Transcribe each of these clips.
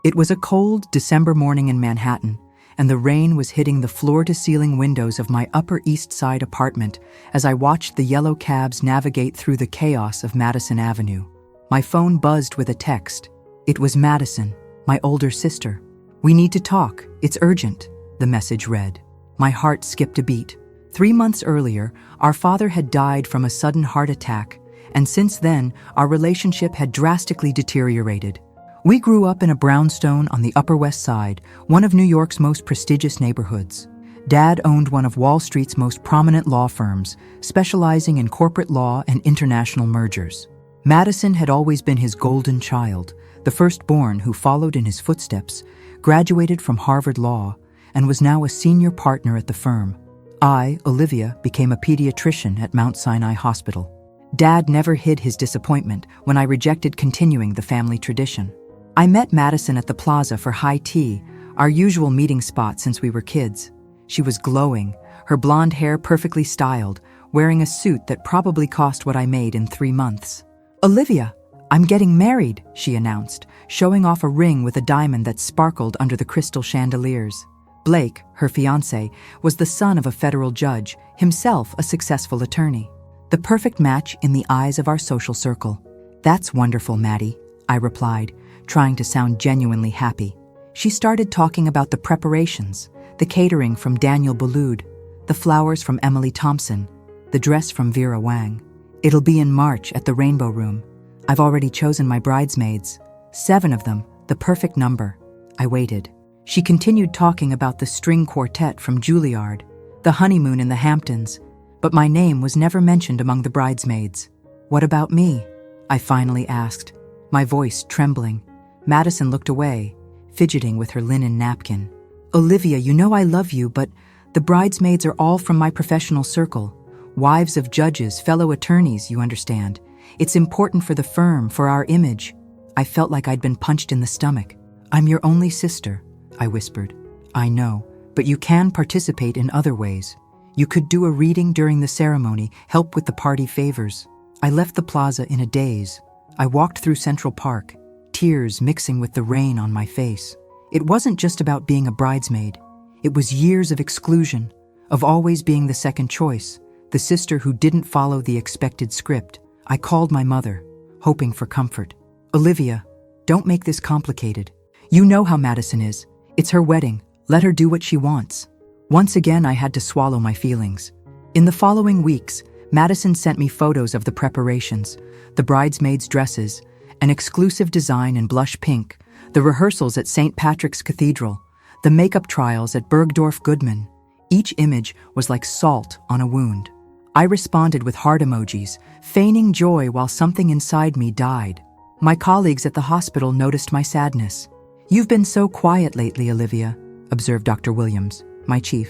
It was a cold December morning in Manhattan, and the rain was hitting the floor-to-ceiling windows of my Upper East Side apartment as I watched the yellow cabs navigate through the chaos of Madison Avenue. My phone buzzed with a text. It was Madison, my older sister. "We need to talk. It's urgent," the message read. My heart skipped a beat. 3 months earlier, our father had died from a sudden heart attack, and since then, our relationship had drastically deteriorated. We grew up in a brownstone on the Upper West Side, one of New York's most prestigious neighborhoods. Dad owned one of Wall Street's most prominent law firms, specializing in corporate law and international mergers. Madison had always been his golden child, the firstborn who followed in his footsteps, graduated from Harvard Law, and was now a senior partner at the firm. I, Olivia, became a pediatrician at Mount Sinai Hospital. Dad never hid his disappointment when I rejected continuing the family tradition. I met Madison at the plaza for high tea, our usual meeting spot since we were kids. She was glowing, her blonde hair perfectly styled, wearing a suit that probably cost what I made in 3 months. "Olivia, I'm getting married," she announced, showing off a ring with a diamond that sparkled under the crystal chandeliers. Blake, her fiancé, was the son of a federal judge, himself a successful attorney. The perfect match in the eyes of our social circle. "That's wonderful, Maddie," I replied, trying to sound genuinely happy. She started talking about the preparations, the catering from Daniel Boulud, the flowers from Emily Thompson, the dress from Vera Wang. "It'll be in March at the Rainbow Room. I've already chosen my bridesmaids. 7 of them, the perfect number." I waited. She continued talking about the string quartet from Juilliard, the honeymoon in the Hamptons, but my name was never mentioned among the bridesmaids. "What about me?" I finally asked, my voice trembling. Madison looked away, fidgeting with her linen napkin. "Olivia, you know I love you, but the bridesmaids are all from my professional circle. Wives of judges, fellow attorneys, you understand. It's important for the firm, for our image." I felt like I'd been punched in the stomach. "I'm your only sister," I whispered. "I know, but you can participate in other ways. You could do a reading during the ceremony, help with the party favors." I left the plaza in a daze. I walked through Central Park, tears mixing with the rain on my face. It wasn't just about being a bridesmaid. It was years of exclusion, of always being the second choice, the sister who didn't follow the expected script. I called my mother, hoping for comfort. "Olivia, don't make this complicated. You know how Madison is. It's her wedding. Let her do what she wants." Once again, I had to swallow my feelings. In the following weeks, Madison sent me photos of the preparations, the bridesmaids' dresses, an exclusive design in blush pink, the rehearsals at St. Patrick's Cathedral, the makeup trials at Bergdorf Goodman. Each image was like salt on a wound. I responded with heart emojis, feigning joy while something inside me died. My colleagues at the hospital noticed my sadness. "You've been so quiet lately, Olivia," observed Dr. Williams, my chief.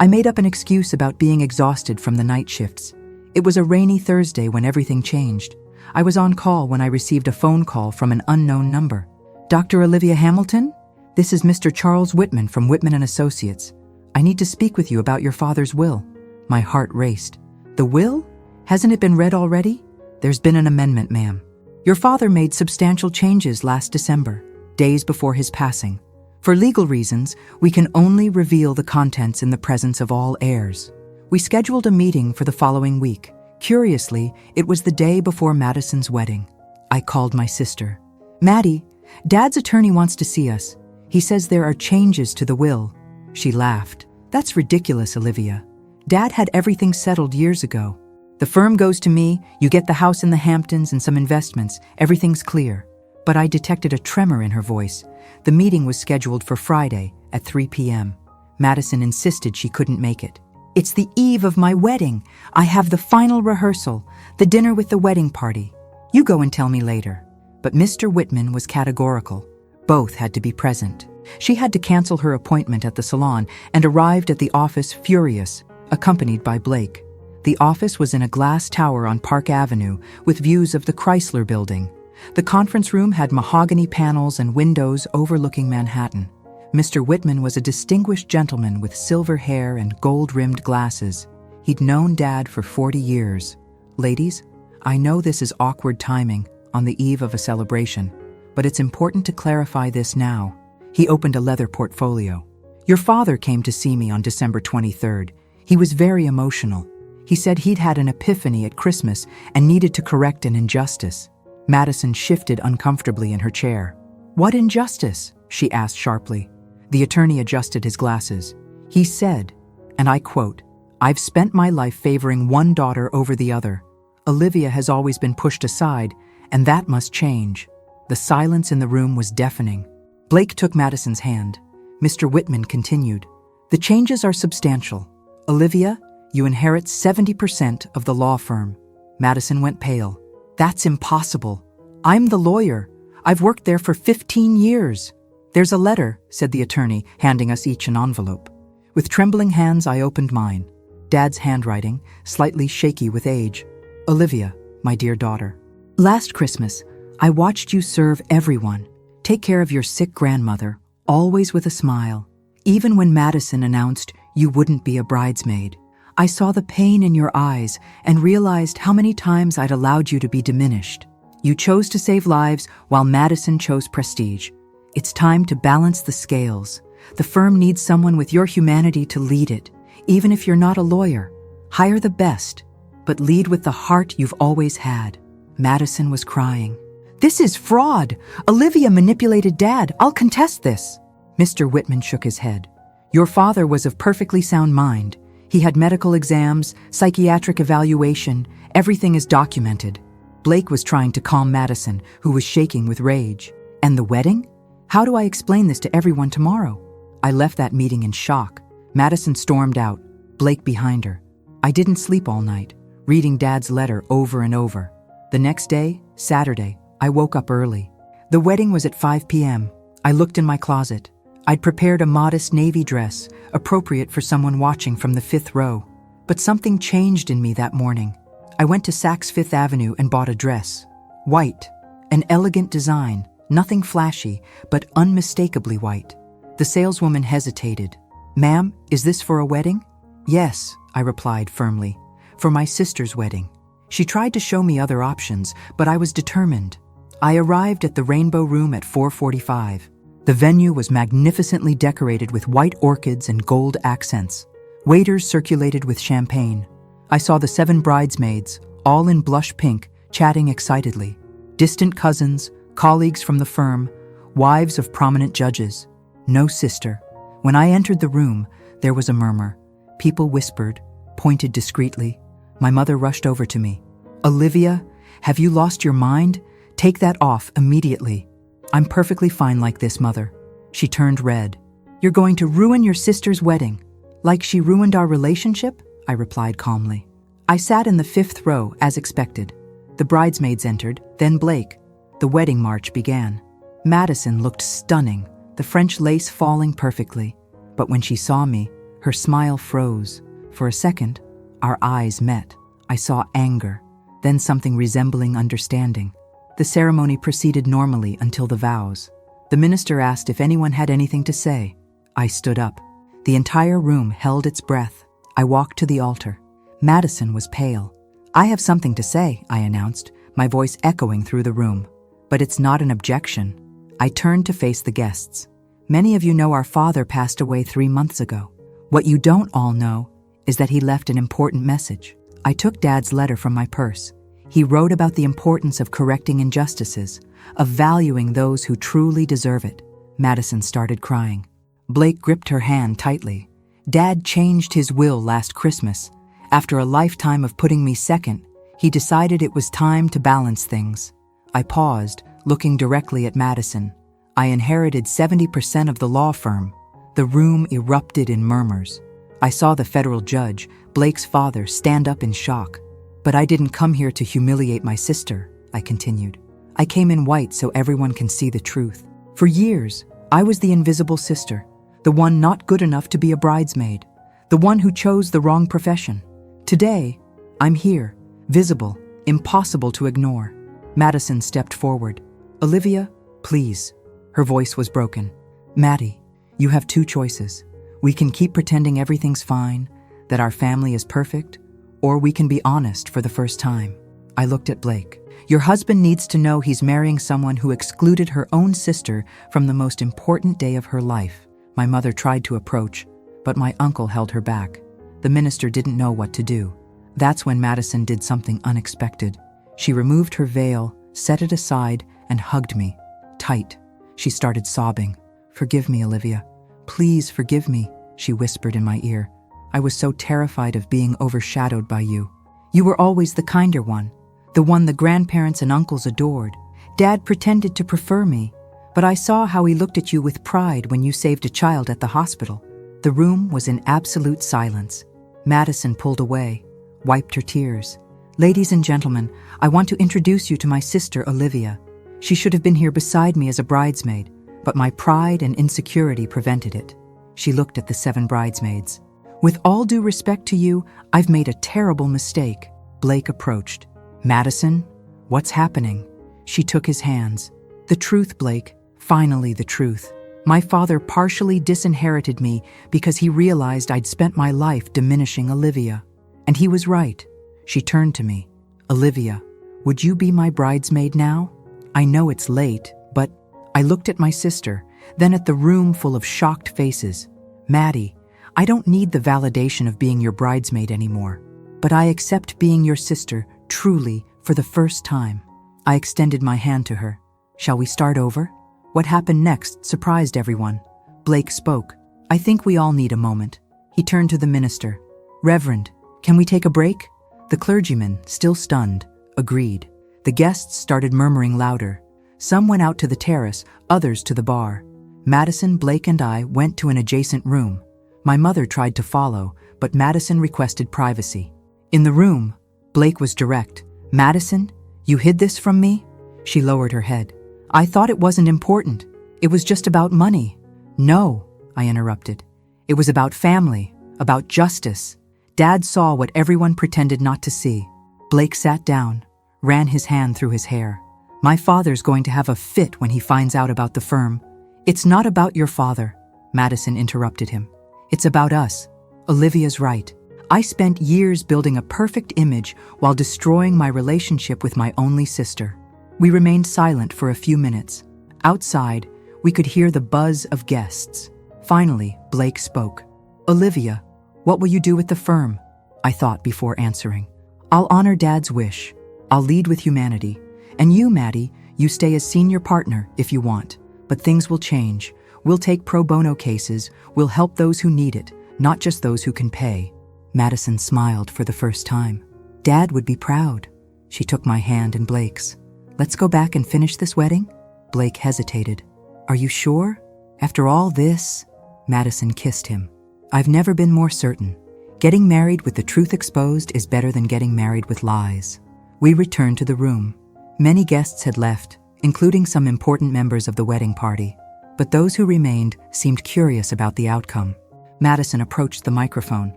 I made up an excuse about being exhausted from the night shifts. It was a rainy Thursday when everything changed. I was on call when I received a phone call from an unknown number. "Dr. Olivia Hamilton? This is Mr. Charles Whitman from Whitman & Associates. I need to speak with you about your father's will." My heart raced. "The will? Hasn't it been read already?" "There's been an amendment, ma'am. Your father made substantial changes last December, days before his passing. For legal reasons, we can only reveal the contents in the presence of all heirs." We scheduled a meeting for the following week. Curiously, it was the day before Madison's wedding. I called my sister. "Maddie, Dad's attorney wants to see us. He says there are changes to the will." She laughed. "That's ridiculous, Olivia. Dad had everything settled years ago. The firm goes to me, you get the house in the Hamptons and some investments, everything's clear." But I detected a tremor in her voice. The meeting was scheduled for Friday at 3 p.m. Madison insisted she couldn't make it. "It's the eve of my wedding. I have the final rehearsal, the dinner with the wedding party. You go and tell me later." But Mr. Whitman was categorical. Both had to be present. She had to cancel her appointment at the salon and arrived at the office furious, accompanied by Blake. The office was in a glass tower on Park Avenue with views of the Chrysler Building. The conference room had mahogany panels and windows overlooking Manhattan. Mr. Whitman was a distinguished gentleman with silver hair and gold-rimmed glasses. He'd known Dad for 40 years. "Ladies, I know this is awkward timing on the eve of a celebration, but it's important to clarify this now. He opened a leather portfolio. Your father came to see me on December 23rd. He was very emotional. He said he'd had an epiphany at Christmas and needed to correct an injustice. Madison shifted uncomfortably in her chair. What injustice? She asked sharply. The attorney adjusted his glasses. He said, and I quote, I've spent my life favoring one daughter over the other. Olivia has always been pushed aside, and that must change. The silence in the room was deafening. Blake took Madison's hand. Mr. Whitman continued, the changes are substantial. Olivia, you inherit 70% of the law firm. Madison went pale. That's impossible. I'm the lawyer. I've worked there for 15 years. There's a letter, said the attorney, handing us each an envelope. With trembling hands, I opened mine. Dad's handwriting, slightly shaky with age. Olivia, my dear daughter. Last Christmas, I watched you serve everyone. Take care of your sick grandmother, always with a smile. Even when Madison announced you wouldn't be a bridesmaid, I saw the pain in your eyes and realized how many times I'd allowed you to be diminished. You chose to save lives while Madison chose prestige. It's time to balance the scales. The firm needs someone with your humanity to lead it. Even if you're not a lawyer, hire the best, but lead with the heart you've always had. Madison was crying. This is fraud. Olivia manipulated Dad. I'll contest this. Mr. Whitman shook his head. Your father was of perfectly sound mind. He had medical exams, psychiatric evaluation. Everything is documented. Blake was trying to calm Madison, who was shaking with rage. And the wedding? How do I explain this to everyone tomorrow? I left that meeting in shock. Madison stormed out, Blake behind her. I didn't sleep all night, reading Dad's letter over and over. The next day, Saturday, I woke up early. The wedding was at 5 p.m. I looked in my closet. I'd prepared a modest navy dress, appropriate for someone watching from the 5th row. But something changed in me that morning. I went to Saks Fifth Avenue and bought a dress. White, an elegant design, nothing flashy, but unmistakably white. The saleswoman hesitated. Ma'am, is this for a wedding? Yes, I replied firmly. For my sister's wedding. She tried to show me other options, but I was determined. I arrived at the Rainbow Room at 4:45. The venue was magnificently decorated with white orchids and gold accents. Waiters circulated with champagne. I saw the 7 bridesmaids, all in blush pink, chatting excitedly. Distant cousins, colleagues from the firm, wives of prominent judges. No sister. When I entered the room, there was a murmur. People whispered, pointed discreetly. My mother rushed over to me. Olivia, have you lost your mind? Take that off immediately. I'm perfectly fine like this, Mother. She turned red. You're going to ruin your sister's wedding. Like she ruined our relationship? I replied calmly. I sat in the 5th row as expected. The bridesmaids entered, then Blake. The wedding march began. Madison looked stunning, the French lace falling perfectly. But when she saw me, her smile froze. For a second, our eyes met. I saw anger, then something resembling understanding. The ceremony proceeded normally until the vows. The minister asked if anyone had anything to say. I stood up. The entire room held its breath. I walked to the altar. Madison was pale. I have something to say, I announced, my voice echoing through the room. But it's not an objection. I turned to face the guests. Many of you know our father passed away 3 months ago. What you don't all know is that he left an important message. I took Dad's letter from my purse. He wrote about the importance of correcting injustices, of valuing those who truly deserve it. Madison started crying. Blake gripped her hand tightly. Dad changed his will last Christmas. After a lifetime of putting me second, he decided it was time to balance things. I paused, looking directly at Madison. I inherited 70% of the law firm. The room erupted in murmurs. I saw the federal judge, Blake's father, stand up in shock. But I didn't come here to humiliate my sister, I continued. I came in white so everyone can see the truth. For years, I was the invisible sister, the one not good enough to be a bridesmaid, the one who chose the wrong profession. Today, I'm here, visible, impossible to ignore. Madison stepped forward. Olivia, please. Her voice was broken. Maddie, you have 2 choices. We can keep pretending everything's fine, that our family is perfect, or we can be honest for the first time. I looked at Blake. Your husband needs to know he's marrying someone who excluded her own sister from the most important day of her life. My mother tried to approach, but my uncle held her back. The minister didn't know what to do. That's when Madison did something unexpected. She removed her veil, set it aside, and hugged me. Tight. She started sobbing. "Forgive me, Olivia. Please forgive me," she whispered in my ear. "I was so terrified of being overshadowed by you. You were always the kinder one, the one the grandparents and uncles adored. Dad pretended to prefer me, but I saw how he looked at you with pride when you saved a child at the hospital." The room was in absolute silence. Madison pulled away, wiped her tears. "Ladies and gentlemen, I want to introduce you to my sister, Olivia. She should have been here beside me as a bridesmaid, but my pride and insecurity prevented it." She looked at the 7 bridesmaids. "With all due respect to you, I've made a terrible mistake." Blake approached. "Madison, what's happening?" She took his hands. "The truth, Blake. Finally, the truth. My father partially disinherited me because he realized I'd spent my life diminishing Olivia. And he was right." She turned to me. "Olivia, would you be my bridesmaid now? I know it's late, but..." I looked at my sister, then at the room full of shocked faces. "Maddie, I don't need the validation of being your bridesmaid anymore, but I accept being your sister, truly, for the first time." I extended my hand to her. "Shall we start over?" What happened next surprised everyone. Blake spoke. "I think we all need a moment." He turned to the minister. "Reverend, can we take a break?" The clergyman, still stunned, agreed. The guests started murmuring louder. Some went out to the terrace, others to the bar. Madison, Blake, and I went to an adjacent room. My mother tried to follow, but Madison requested privacy. In the room, Blake was direct. "Madison, you hid this from me?" She lowered her head. "I thought it wasn't important. It was just about money." "No," I interrupted. "It was about family, about justice." Dad saw what everyone pretended not to see. Blake sat down, ran his hand through his hair. "My father's going to have a fit when he finds out about the firm." "It's not about your father," Madison interrupted him. "It's about us." Olivia's right. I spent years building a perfect image while destroying my relationship with my only sister. We remained silent for a few minutes. Outside, we could hear the buzz of guests. Finally, Blake spoke. "Olivia, what will you do with the firm?" I thought before answering. "I'll honor Dad's wish. I'll lead with humanity. And you, Maddie, you stay as senior partner if you want. But things will change. We'll take pro bono cases. We'll help those who need it, not just those who can pay." Madison smiled for the first time. "Dad would be proud." She took my hand and Blake's. "Let's go back and finish this wedding?" Blake hesitated. "Are you sure? After all this?" Madison kissed him. "I've never been more certain. Getting married with the truth exposed is better than getting married with lies." We returned to the room. Many guests had left, including some important members of the wedding party. But those who remained seemed curious about the outcome. Madison approached the microphone.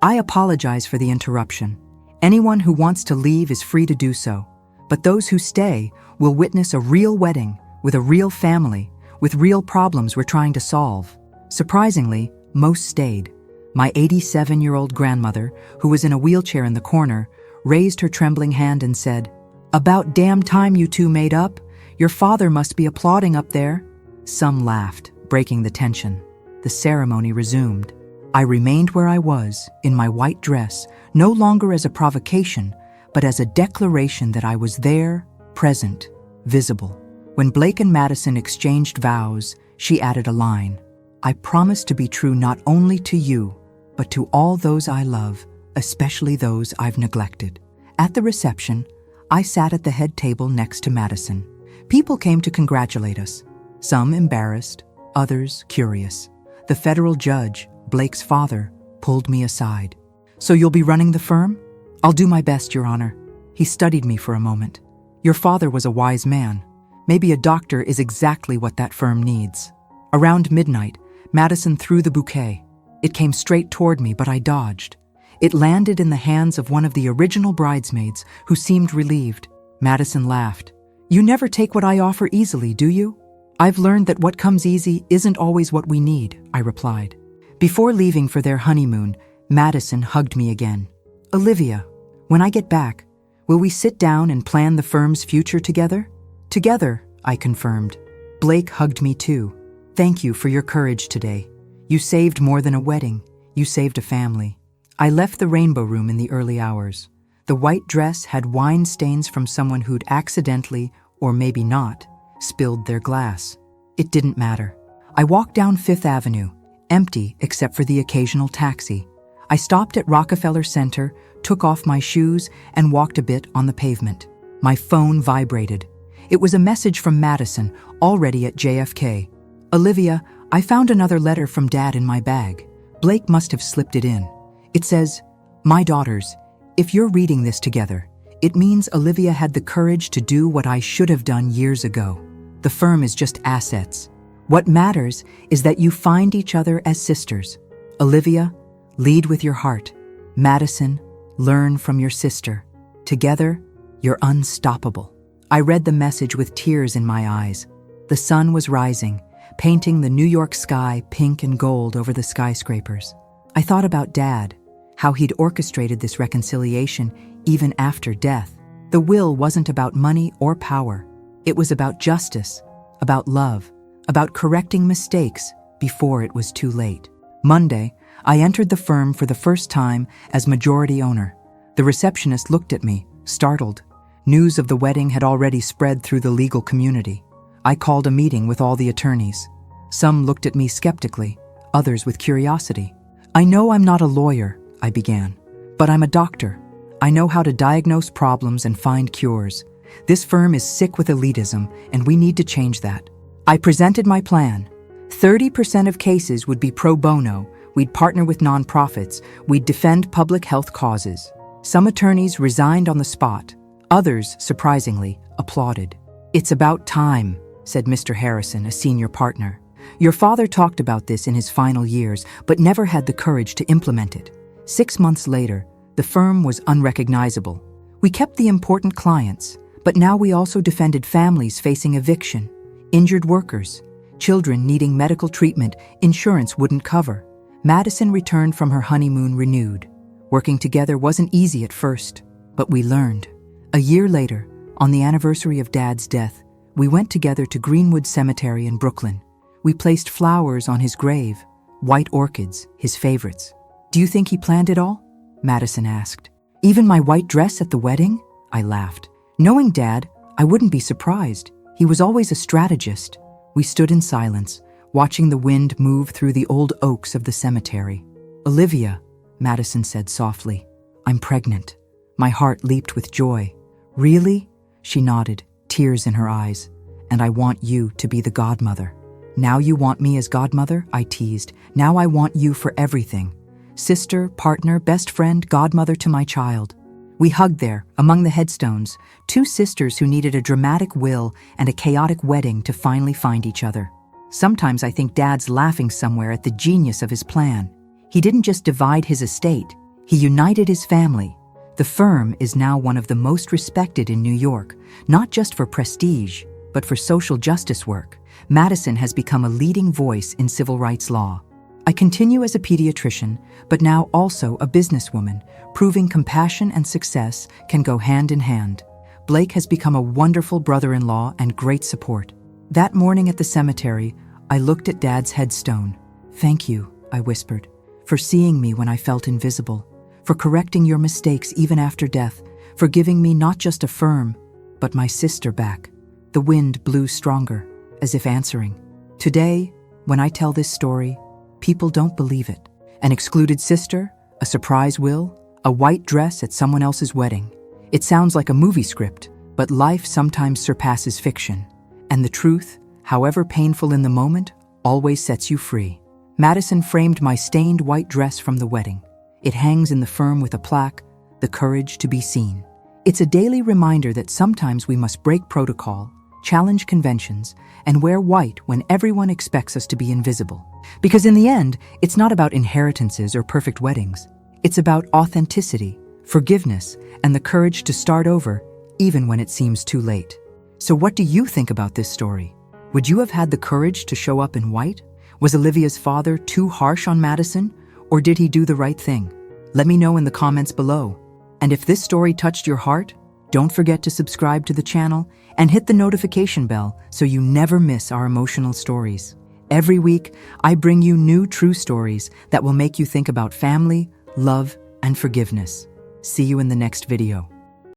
"I apologize for the interruption. Anyone who wants to leave is free to do so. But those who stay will witness a real wedding with a real family, with real problems we're trying to solve." Surprisingly, most stayed. My 87-year-old grandmother, who was in a wheelchair in the corner, raised her trembling hand and said, "About damn time you two made up. Your father must be applauding up there." Some laughed, breaking the tension. The ceremony resumed. I remained where I was, in my white dress, no longer as a provocation, but as a declaration that I was there, present, visible. When Blake and Madison exchanged vows, she added a line. "I promise to be true not only to you, but to all those I love, especially those I've neglected." At the reception, I sat at the head table next to Madison. People came to congratulate us, some embarrassed, others curious. The federal judge, Blake's father, pulled me aside. "So you'll be running the firm?" "I'll do my best, Your Honor." He studied me for a moment. "Your father was a wise man. Maybe a doctor is exactly what that firm needs." Around midnight, Madison threw the bouquet. It came straight toward me, but I dodged. It landed in the hands of one of the original bridesmaids, who seemed relieved. Madison laughed. "You never take what I offer easily, do you?" "I've learned that what comes easy isn't always what we need," I replied. Before leaving for their honeymoon, Madison hugged me again. "Olivia, when I get back, Will we sit down and plan the firm's future together? Together, I confirmed. Blake hugged me too. Thank you for your courage today. You saved more than a wedding. You saved a family. I left the rainbow room in the early hours. The white dress had wine stains from someone who'd accidentally, or maybe not, spilled their glass. It didn't matter. I walked down Fifth Avenue, empty except for the occasional taxi. I stopped at Rockefeller Center, took off my shoes, and walked a bit on the pavement. My phone vibrated. It was a message from Madison, already at JFK. Olivia, I found another letter from Dad in my bag. Blake must have slipped it in. It says, "My daughters, if you're reading this together, it means Olivia had the courage to do what I should have done years ago. The firm is just assets. What matters is that you find each other as sisters. Olivia, lead with your heart. Madison, learn from your sister. Together, you're unstoppable." I read the message with tears in my eyes. The sun was rising, painting the New York sky pink and gold over the skyscrapers. I thought about Dad, how he'd orchestrated this reconciliation even after death. The will wasn't about money or power. It was about justice, about love, about correcting mistakes before it was too late. Monday, I entered the firm for the first time as majority owner. The receptionist looked at me, startled. News of the wedding had already spread through the legal community. I called a meeting with all the attorneys. Some looked at me skeptically, others with curiosity. "I know I'm not a lawyer," I began, "but I'm a doctor. I know how to diagnose problems and find cures. This firm is sick with elitism, and we need to change that." I presented my plan. 30% of cases would be pro bono, we'd partner with nonprofits, we'd defend public health causes. Some attorneys resigned on the spot. Others, surprisingly, applauded. "It's about time," said Mr. Harrison, a senior partner. "Your father talked about this in his final years, but never had the courage to implement it." 6 months later, the firm was unrecognizable. We kept the important clients, but now we also defended families facing eviction, injured workers, children needing medical treatment insurance wouldn't cover. Madison returned from her honeymoon renewed. Working together wasn't easy at first, but we learned. A year later, on the anniversary of Dad's death, we went together to Greenwood Cemetery in Brooklyn. We placed flowers on his grave, white orchids, his favorites. "Do you think he planned it all?" Madison asked. "Even my white dress at the wedding?" I laughed. Knowing Dad, I wouldn't be surprised. He was always a strategist. We stood in silence, watching the wind move through the old oaks of the cemetery. "Olivia," Madison said softly, "I'm pregnant." My heart leaped with joy. "Really?" She nodded, tears in her eyes. "And I want you to be the godmother." "Now you want me as godmother?" I teased. "Now I want you for everything. Sister, partner, best friend, godmother to my child." We hugged there, among the headstones, two sisters who needed a dramatic will and a chaotic wedding to finally find each other. Sometimes I think Dad's laughing somewhere at the genius of his plan. He didn't just divide his estate, he united his family. The firm is now one of the most respected in New York, not just for prestige, but for social justice work. Madison has become a leading voice in civil rights law. I continue as a pediatrician, but now also a businesswoman, proving compassion and success can go hand in hand. Blake has become a wonderful brother-in-law and great support. That morning at the cemetery, I looked at Dad's headstone. "Thank you," I whispered, "for seeing me when I felt invisible, for correcting your mistakes even after death, for giving me not just a firm, but my sister back." The wind blew stronger, as if answering. Today, when I tell this story, people don't believe it. An excluded sister, a surprise will, a white dress at someone else's wedding. It sounds like a movie script, but life sometimes surpasses fiction. And the truth, however painful in the moment, always sets you free. Madison framed my stained white dress from the wedding. It hangs in the firm with a plaque, "The Courage to be Seen." It's a daily reminder that sometimes we must break protocol, challenge conventions, and wear white when everyone expects us to be invisible. Because in the end, it's not about inheritances or perfect weddings. It's about authenticity, forgiveness, and the courage to start over, even when it seems too late. So what do you think about this story? Would you have had the courage to show up in white? Was Olivia's father too harsh on Madison, or did he do the right thing? Let me know in the comments below. And if this story touched your heart, Don't forget to subscribe to the channel and hit the notification bell so you never miss our emotional stories. Every week, I bring you new true stories that will make you think about family, love, and forgiveness. See you in the next video.